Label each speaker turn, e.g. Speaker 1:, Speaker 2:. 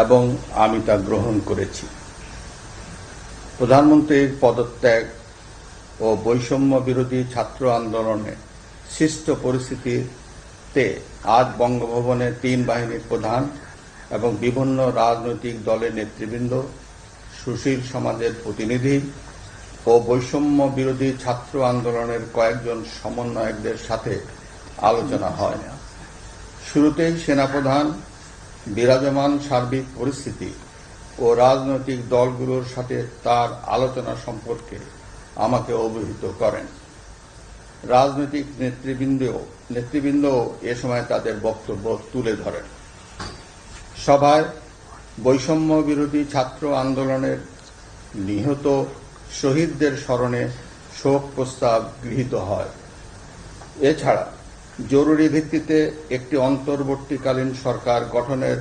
Speaker 1: এবং আমি তা গ্রহণ করেছি। প্রধানমন্ত্রীর পদত্যাগ ও বৈষম্য বিরোধী ছাত্র আন্দোলনে সৃষ্ট পরিস্থিতিতে আজ বঙ্গভবনে 3 বাহিনীর প্রধান এবং বিভিন্ন রাজনৈতিক দলের নেতৃবৃন্দ, সুশীল সমাজের প্রতিনিধি ও বৈষম্য বিরোধী ছাত্র আন্দোলনের কয়েকজন সমন্বয়কদের সাথে আলোচনা হয়। শুরুতেই সেনাপ্রধান বিরাজমান সার্বিক পরিস্থিতি ও রাজনৈতিক দলগুলোর সাথে তার আলোচনা সম্পর্কে আমাকে অবহিত করেন। রাজনৈতিক নেতৃবৃন্দ এ সময় তাদের বক্তব্য তুলে ধরেন। সভায় বৈষম্য বিরোধী ছাত্র আন্দোলনের নিহত শহীদদের স্মরণে শোক প্রস্তাব গৃহীত হয়। এছাড়া জরুরি ভিত্তিতে একটি অন্তর্বর্তীকালীন সরকার গঠনের